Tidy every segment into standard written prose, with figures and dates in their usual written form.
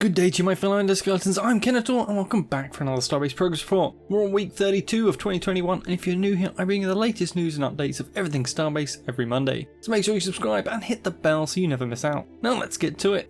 Good day to you, my fellow endoskeletons. I'm Kenetor and welcome back for another Starbase progress report. We're on week 32 of 2021, and if you're new here, I bring you the latest news and updates of everything Starbase every Monday. So make sure you subscribe and hit the bell so you never miss out. Now let's get to it.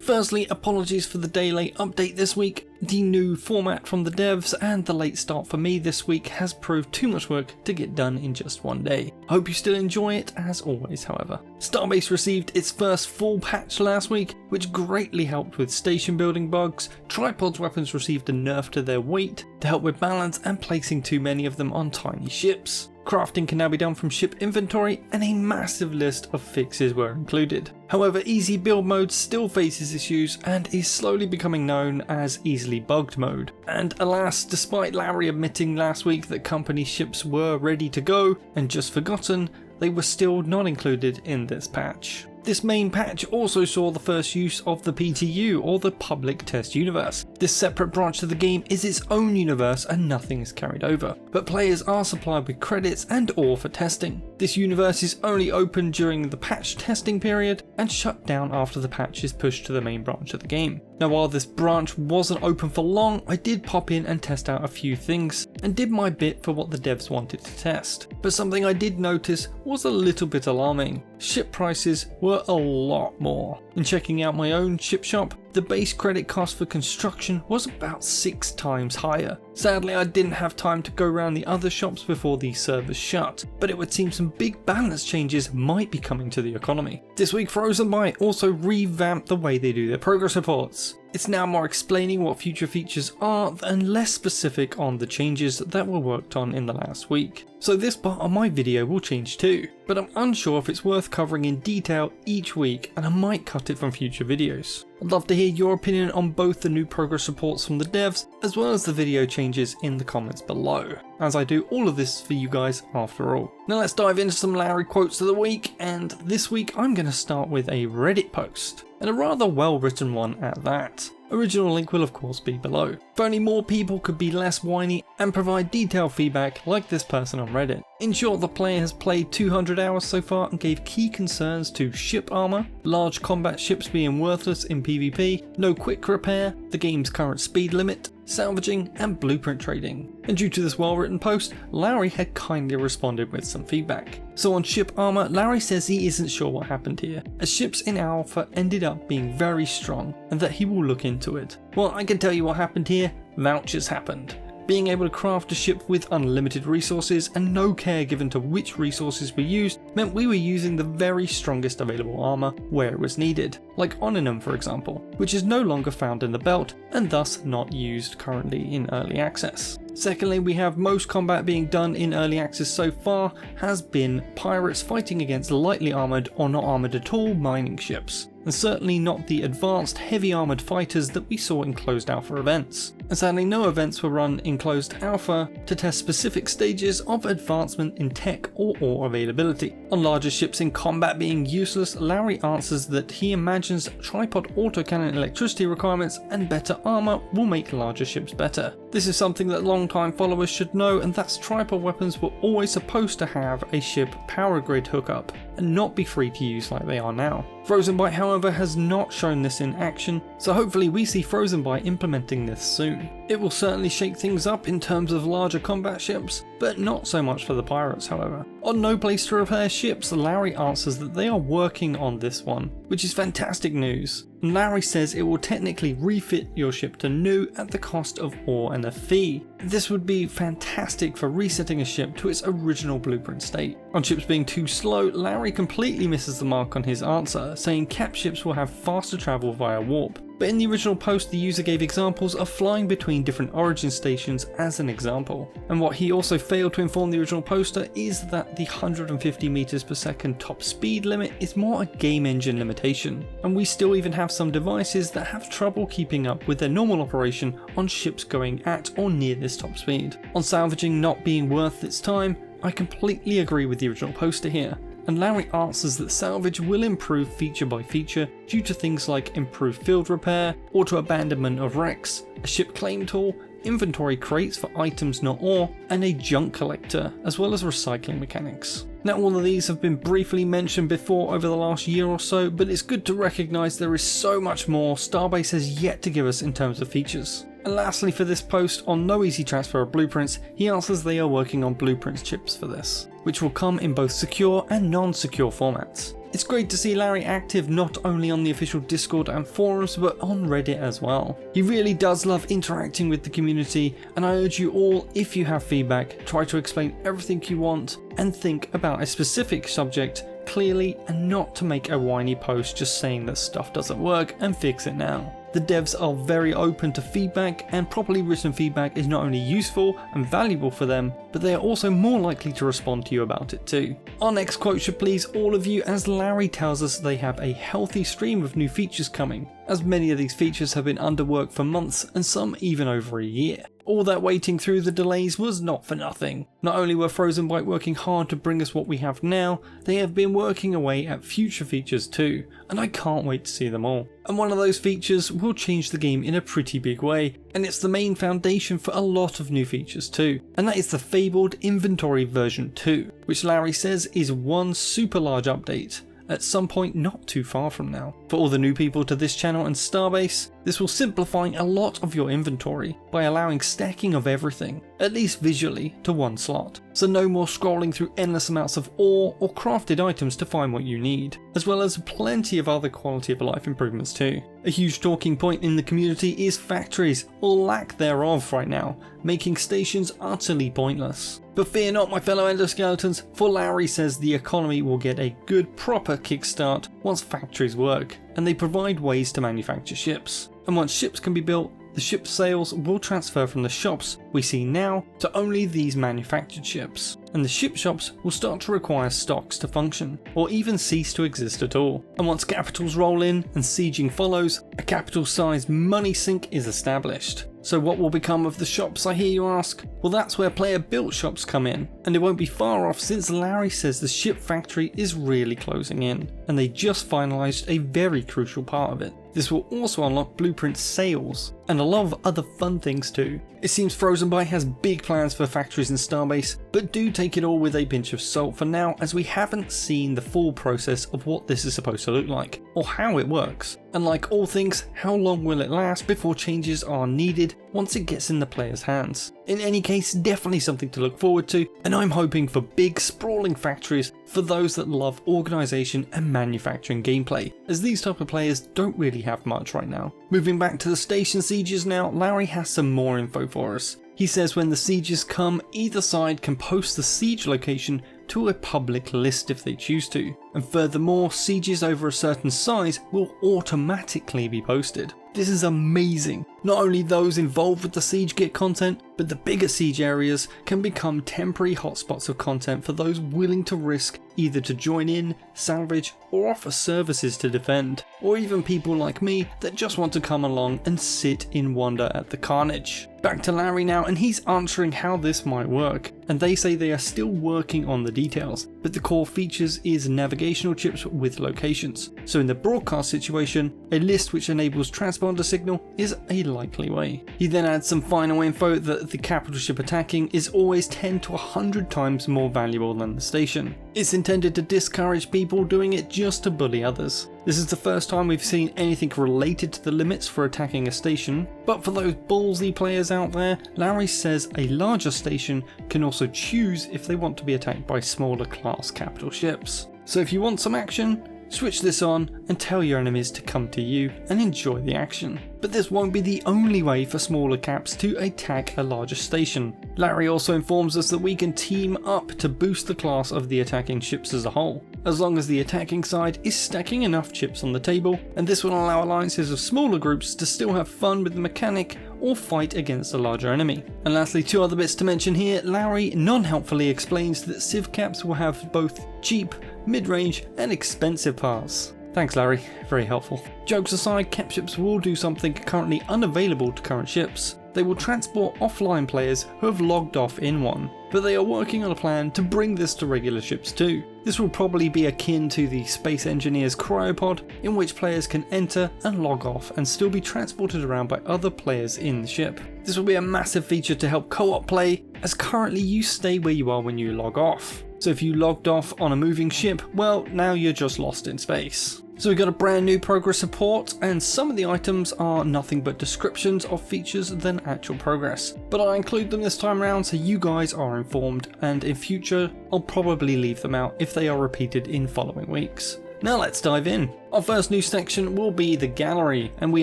Firstly, apologies for the day late update this week. The new format from the devs and the late start for me this week has proved too much work to get done in just one day. I hope you still enjoy it as always, however. Starbase received its first full patch last week, which greatly helped with station building bugs. Tripod's weapons received a nerf to their weight to help with balance and placing too many of them on tiny ships. Crafting can now be done from ship inventory, and a massive list of fixes were included. However, easy build mode still faces issues and is slowly becoming known as easily bugged mode. And alas, despite Larry admitting last week that company ships were ready to go and just forgotten, they were still not included in this patch. This main patch also saw the first use of the PTU, or the Public Test Universe. This separate branch of the game is its own universe and nothing is carried over, but players are supplied with credits and ore for testing. This universe is only open during the patch testing period and shut down after the patch is pushed to the main branch of the game. Now, while this branch wasn't open for long, I did pop in and test out a few things and did my bit for what the devs wanted to test. But something I did notice was a little bit alarming. Ship prices were a lot more. In checking out my own ship shop, the base credit cost for construction was about 6 times higher. Sadly, I didn't have time to go around the other shops before these servers shut, but it would seem some big balance changes might be coming to the economy. This week, Frozen Byte also revamped the way they do their progress reports. It's now more explaining what future features are and less specific on the changes that were worked on in the last week. So this part of my video will change too, but I'm unsure if it's worth covering in detail each week, and I might cut it from future videos. I'd love to hear your opinion on both the new progress reports from the devs as well as the video changes in the comments below, as I do all of this for you guys after all. Now let's dive into some Larry quotes of the week, and this week I'm going to start with a Reddit post, and a rather well written one at that. Original link will of course be below. If only more people could be less whiny and provide detailed feedback like this person on Reddit. In short, the player has played 200 hours so far and gave key concerns to ship armor, large combat ships being worthless in PvP, no quick repair, the game's current speed limit, salvaging and blueprint trading. And due to this well written post, Larry had kindly responded with some feedback. So on ship armor, Larry says he isn't sure what happened here, as ships in alpha ended up being very strong and that he will look into it. Well, I can tell you what happened here. Vouchers happened. Being able to craft a ship with unlimited resources and no care given to which resources were used meant we were using the very strongest available armor where it was needed, like Oninum for example, which is no longer found in the belt and thus not used currently in early access. Secondly, we have most combat being done in early access so far has been pirates fighting against lightly armoured or not armoured at all mining ships, and certainly not the advanced heavy armoured fighters that we saw in closed alpha events. And sadly no events were run in closed alpha to test specific stages of advancement in tech or ore availability. On larger ships in combat being useless, Larry answers that he imagines tripod autocannon electricity requirements and better armour will make larger ships better. This is something that long-time followers should know, and that's tripod weapons were always supposed to have a ship power grid hookup and not be free to use like they are now. Frozen Byte, however, has not shown this in action, so hopefully we see Frozen Byte implementing this soon. It will certainly shake things up in terms of larger combat ships, but not so much for the pirates however. On No Place to Repair Ships, Larry answers that they are working on this one, which is fantastic news. And Larry says it will technically refit your ship to new at the cost of ore and a fee. This would be fantastic for resetting a ship to its original blueprint state. On ships being too slow, Larry completely misses the mark on his answer, saying cap ships will have faster travel via warp. But in the original post, the user gave examples of flying between different origin stations as an example. And what he also failed to inform the original poster is that the 150 meters per second top speed limit is more a game engine limitation, and we still even have some devices that have trouble keeping up with their normal operation on ships going at or near this top speed. On salvaging not being worth its time, I completely agree with the original poster here. And Larry answers that salvage will improve feature by feature due to things like improved field repair, auto abandonment of wrecks, a ship claim tool, inventory crates for items not ore, and a junk collector, as well as recycling mechanics. Now all of these have been briefly mentioned before over the last year or so, but it's good to recognise there is so much more Starbase has yet to give us in terms of features. And lastly, for this post on no easy transfer of blueprints, he answers they are working on blueprints chips for this, which will come in both secure and non-secure formats. It's great to see Larry active not only on the official Discord and forums but on Reddit as well. He really does love interacting with the community, and I urge you all, if you have feedback, try to explain everything you want and think about a specific subject clearly and not to make a whiny post just saying that stuff doesn't work and fix it now. The devs are very open to feedback, and properly written feedback is not only useful and valuable for them, but they are also more likely to respond to you about it too. Our next quote should please all of you, as Larry tells us they have a healthy stream of new features coming, as many of these features have been under work for months and some even over a year. All that waiting through the delays was not for nothing. Not only were Frozen Byte working hard to bring us what we have now, they have been working away at future features too, and I can't wait to see them all. And one of those features will change the game in a pretty big way, and it's the main foundation for a lot of new features too, and that is the fabled Inventory version 2, which Larry says is one super large update at some point not too far from now. For all the new people to this channel and Starbase, this will simplify a lot of your inventory by allowing stacking of everything, at least visually, to one slot. So no more scrolling through endless amounts of ore or crafted items to find what you need, as well as plenty of other quality of life improvements too. A huge talking point in the community is factories, or lack thereof right now, making stations utterly pointless. But fear not, my fellow endoskeletons, for Larry says the economy will get a good proper kickstart once factories work, and they provide ways to manufacture ships. And once ships can be built, the ship sales will transfer from the shops we see now to only these manufactured ships, and the ship shops will start to require stocks to function, or even cease to exist at all. And once capitals roll in and sieging follows, a capital-sized money sink is established. So what will become of the shops, I hear you ask? Well, that's where player-built shops come in, and it won't be far off since Larry says the ship factory is really closing in, and they just finalised a very crucial part of it. This will also unlock blueprint sales, and a lot of other fun things too. It seems Frozen Byte has big plans for factories in Starbase, but do take it all with a pinch of salt for now, as we haven't seen the full process of what this is supposed to look like, or how it works. And like all things, how long will it last before changes are needed once it gets in the player's hands? In any case, definitely something to look forward to, and I'm hoping for big sprawling factories for those that love organisation and manufacturing gameplay, as these type of players don't really have much right now. Moving back to the station sieges now, Larry has some more info for us. He says when the sieges come, either side can post the siege location to a public list if they choose to, and furthermore, sieges over a certain size will automatically be posted. This is amazing. Not only those involved with the siege get content, but the bigger siege areas can become temporary hotspots of content for those willing to risk either to join in, salvage, or offer services to defend, or even people like me that just want to come along and sit in wonder at the carnage. Back to Larry now, and he's answering how this might work, and they say they are still working on the details, but the core features is navigational chips with locations. So in the broadcast situation, a list which enables transponder signal is a likely way. He then adds some final info that the capital ship attacking is always 10 to 100 times more valuable than the station. It's intended to discourage people doing it just to bully others. This is the first time we've seen anything related to the limits for attacking a station, but for those ballsy players out there, Larry says a larger station can also choose if they want to be attacked by smaller class capital ships. So if you want some action, switch this on and tell your enemies to come to you and enjoy the action. But this won't be the only way for smaller caps to attack a larger station. Larry also informs us that we can team up to boost the class of the attacking ships as a whole, as long as the attacking side is stacking enough chips on the table, and this will allow alliances of smaller groups to still have fun with the mechanic or fight against a larger enemy. And lastly, two other bits to mention here. Larry non-helpfully explains that Civ caps will have both cheap, mid-range and expensive parts. Thanks Larry, very helpful. Jokes aside, cap ships will do something currently unavailable to current ships. They will transport offline players who have logged off in one, but they are working on a plan to bring this to regular ships too. This will probably be akin to the Space Engineer's cryopod, in which players can enter and log off and still be transported around by other players in the ship. This will be a massive feature to help co-op play, as currently you stay where you are when you log off. So if you logged off on a moving ship, well, now you're just lost in space. So we got a brand new progress report, and some of the items are nothing but descriptions of features than actual progress. But I include them this time around so you guys are informed, and in future I'll probably leave them out if they are repeated in following weeks. Now let's dive in. Our first new section will be the gallery, and we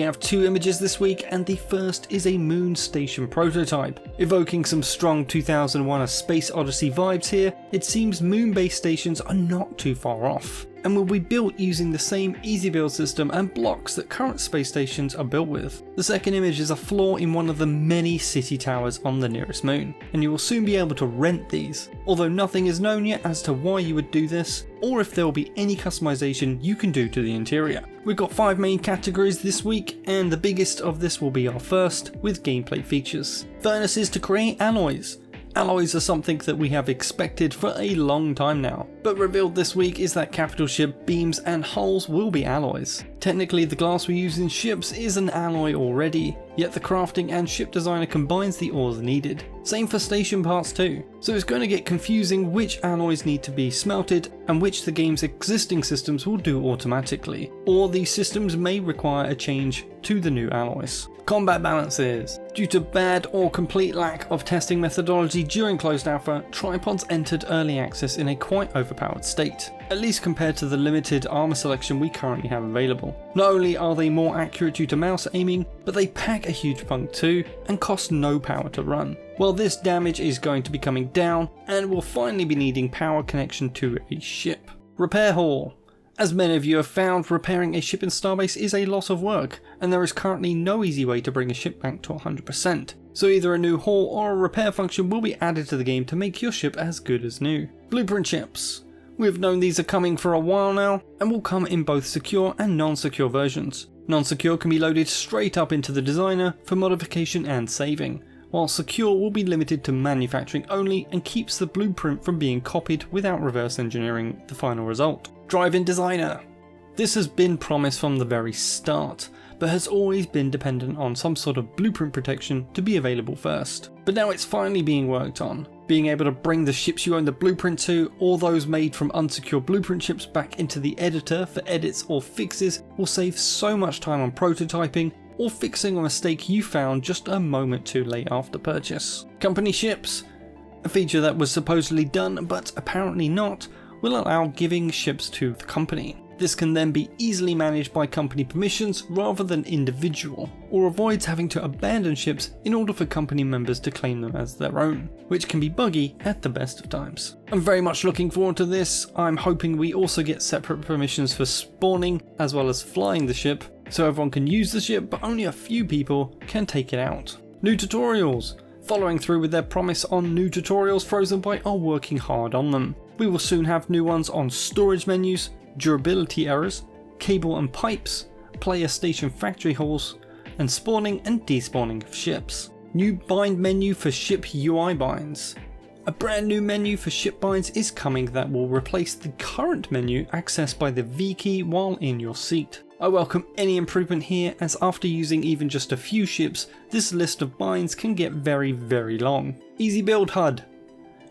have 2 images this week, and the first is a moon station prototype. Evoking some strong 2001 A Space Odyssey vibes here, it seems moon-based stations are not too far off, and will be built using the same easy build system and blocks that current space stations are built with. The second image is a floor in one of the many city towers on the nearest moon, and you will soon be able to rent these, although nothing is known yet as to why you would do this, or if there will be any customization you can do to the interior. We've got 5 main categories this week, and the biggest of this will be our first, with gameplay features. Furnaces to create alloys. Alloys are something that we have expected for a long time now, but revealed this week is that capital ship beams and hulls will be alloys. Technically the glass we use in ships is an alloy already, yet the crafting and ship designer combines the ores needed. Same for station parts too, so it's going to get confusing which alloys need to be smelted and which the game's existing systems will do automatically, or these systems may require a change to the new alloys. Combat balances. Due to bad or complete lack of testing methodology during closed alpha, tripods entered early access in a quite overpowered state, at least compared to the limited armor selection we currently have available. Not only are they more accurate due to mouse aiming, but they pack a huge punk too and cost no power to run. Well, this damage is going to be coming down and will finally be needing power connection to a ship. Repair hall. As many of you have found, repairing a ship in Starbase is a lot of work, and there is currently no easy way to bring a ship back to 100%. So either a new hull or a repair function will be added to the game to make your ship as good as new. Blueprint ships. We have known these are coming for a while now, and will come in both secure and non-secure versions. Non-secure can be loaded straight up into the designer for modification and saving, while secure will be limited to manufacturing only and keeps the blueprint from being copied without reverse engineering the final result. Drive-in designer. This has been promised from the very start, but has always been dependent on some sort of blueprint protection to be available first. But now it's finally being worked on. Being able to bring the ships you own the blueprint to, or those made from unsecure blueprint ships, back into the editor for edits or fixes will save so much time on prototyping or fixing a mistake you found just a moment too late after purchase. Company ships. A feature that was supposedly done but apparently not, will allow giving ships to the company. This can then be easily managed by company permissions rather than individual, or avoids having to abandon ships in order for company members to claim them as their own, which can be buggy at the best of times. I'm very much looking forward to this. I'm hoping we also get separate permissions for spawning as well as flying the ship, so everyone can use the ship but only a few people can take it out. New tutorials. Following through with their promise on new tutorials, Frozen Byte are working hard on them. We will soon have new ones on storage menus, durability errors, cable and pipes, player station factory halls, and spawning and despawning of ships. New bind menu for ship UI binds. A brand new menu for ship binds is coming that will replace the current menu accessed by the V key while in your seat. I welcome any improvement here, as after using even just a few ships, this list of binds can get very long. Easy build HUD.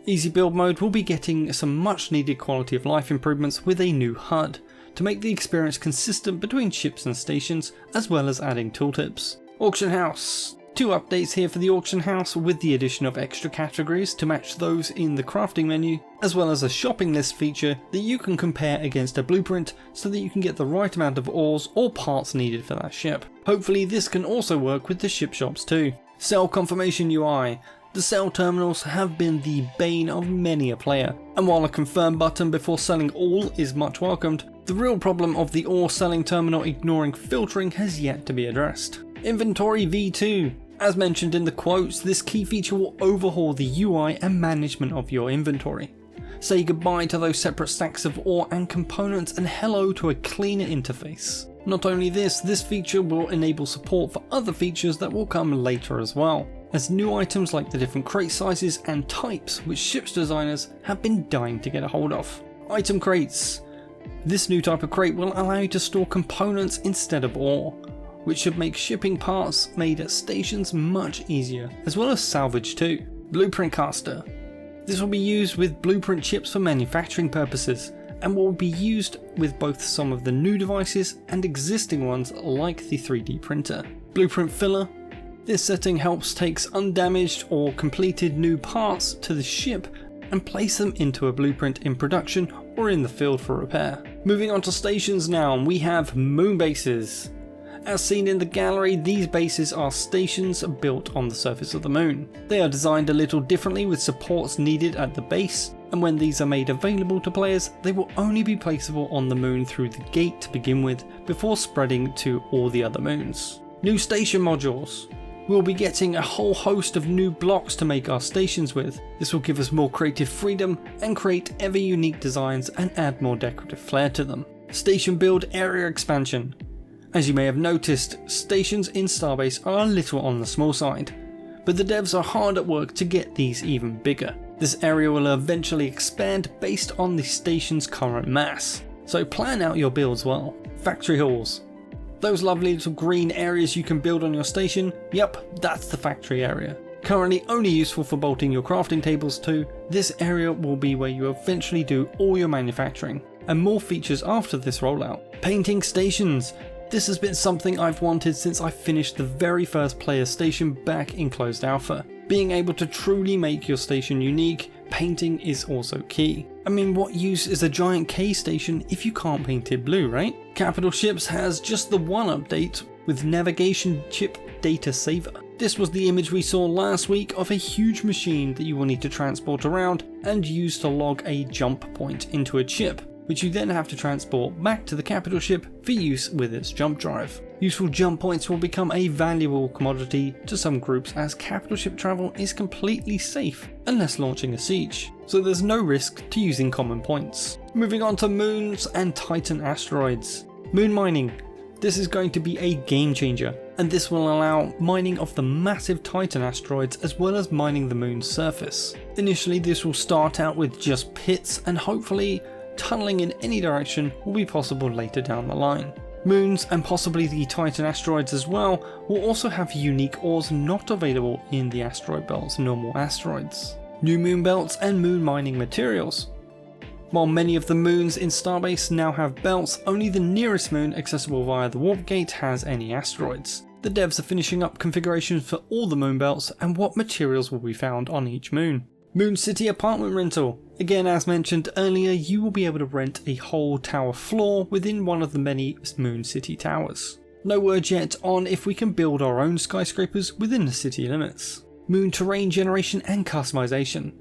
Easy build mode will be getting some much needed quality of life improvements with a new HUD, to make the experience consistent between ships and stations, as well as adding tooltips. Auction house. 2 updates here for the auction house, with the addition of extra categories to match those in the crafting menu, as well as a shopping list feature that you can compare against a blueprint so that you can get the right amount of ores or parts needed for that ship. Hopefully this can also work with the ship shops too. Sell confirmation UI. The sell terminals have been the bane of many a player, and while a confirm button before selling all is much welcomed, the real problem of the ore selling terminal ignoring filtering has yet to be addressed. Inventory V2. As mentioned in the quotes, this key feature will overhaul the UI and management of your inventory. Say goodbye to those separate stacks of ore and components and hello to a cleaner interface. Not only this feature will enable support for other features that will come later as well, as new items like the different crate sizes and types which ships designers have been dying to get a hold of. Item crates. This new type of crate will allow you to store components instead of ore, which should make shipping parts made at stations much easier, as well as salvage too. Blueprint caster. This will be used with blueprint chips for manufacturing purposes, and will be used with both some of the new devices and existing ones like the 3D printer. Blueprint filler. This setting helps takes undamaged or completed new parts to the ship and place them into a blueprint in production or in the field for repair. Moving on to stations now, we have moon bases. As seen in the gallery, these bases are stations built on the surface of the moon. They are designed a little differently with supports needed at the base, and when these are made available to players, they will only be placeable on the moon through the gate to begin with, before spreading to all the other moons. New station modules. We'll be getting a whole host of new blocks to make our stations with. This will give us more creative freedom and create ever unique designs and add more decorative flair to them. Station build area expansion. As you may have noticed, stations in Starbase are a little on the small side, but the devs are hard at work to get these even bigger. This area will eventually expand based on the station's current mass, so plan out your builds well. Factory halls. Those lovely little green areas you can build on your station, yep, that's the factory area. Currently only useful for bolting your crafting tables to, this area will be where you eventually do all your manufacturing, and more features after this rollout. Painting stations. This has been something I've wanted since I finished the very first player station back in closed alpha. Being able to truly make your station unique, painting is also key. I mean, what use is a giant K station if you can't paint it blue, right? Capital Ships has just the one update with navigation chip data saver. This was the image we saw last week of a huge machine that you will need to transport around and use to log a jump point into a chip, which you then have to transport back to the capital ship for use with its jump drive. Useful jump points will become a valuable commodity to some groups as capital ship travel is completely safe unless launching a siege, so there's no risk to using common points. Moving on to moons and Titan asteroids. Moon mining. This is going to be a game changer, and this will allow mining of the massive Titan asteroids as well as mining the moon's surface. Initially this will start out with just pits, and hopefully tunneling in any direction will be possible later down the line. Moons, and possibly the Titan asteroids as well, will also have unique ores not available in the asteroid belt's normal asteroids. New moon belts and moon mining materials. While many of the moons in Starbase now have belts, only the nearest moon accessible via the warp gate has any asteroids. The devs are finishing up configurations for all the moon belts and what materials will be found on each moon. Moon City apartment rental. Again, as mentioned earlier, you will be able to rent a whole tower floor within one of the many Moon City towers. No word yet on if we can build our own skyscrapers within the city limits. Moon terrain generation and customization.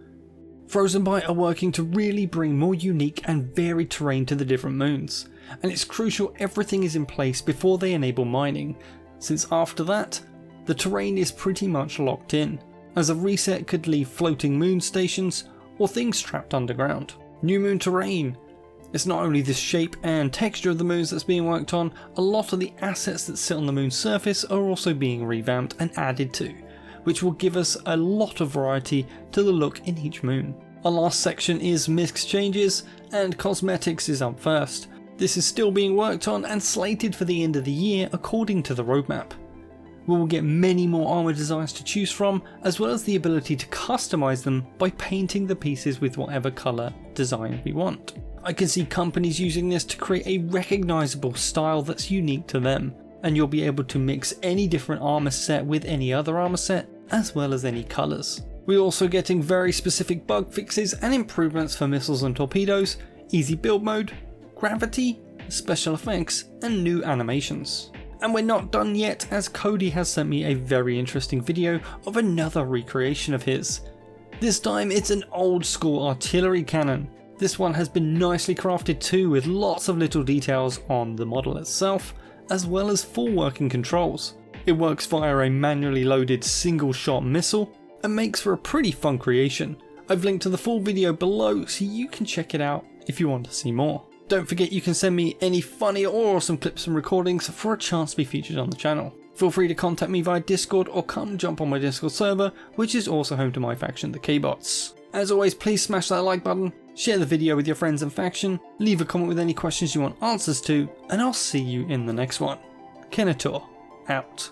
Frozenbyte are working to really bring more unique and varied terrain to the different moons, and it's crucial everything is in place before they enable mining, since after that, the terrain is pretty much locked in, as a reset could leave floating moon stations or things trapped underground. New moon terrain. It's not only the shape and texture of the moons that's being worked on, a lot of the assets that sit on the moon's surface are also being revamped and added to, which will give us a lot of variety to the look in each moon. Our last section is mix changes, and cosmetics is up first. This is still being worked on and slated for the end of the year according to the roadmap. We will get many more armour designs to choose from, as well as the ability to customise them by painting the pieces with whatever colour design we want. I can see companies using this to create a recognisable style that's unique to them, and you'll be able to mix any different armour set with any other armour set, as well as any colours. We're also getting very specific bug fixes and improvements for missiles and torpedoes, easy build mode, gravity, special effects, and new animations. And we're not done yet, as Cody has sent me a very interesting video of another recreation of his. This time it's an old school artillery cannon. This one has been nicely crafted too, with lots of little details on the model itself, as well as full working controls. It works via a manually loaded single shot missile and makes for a pretty fun creation. I've linked to the full video below so you can check it out if you want to see more. Don't forget you can send me any funny or awesome clips and recordings for a chance to be featured on the channel. Feel free to contact me via Discord or come jump on my Discord server, which is also home to my faction, the K-Bots. As always, please smash that like button, share the video with your friends and faction, leave a comment with any questions you want answers to, and I'll see you in the next one. Kenetor, out.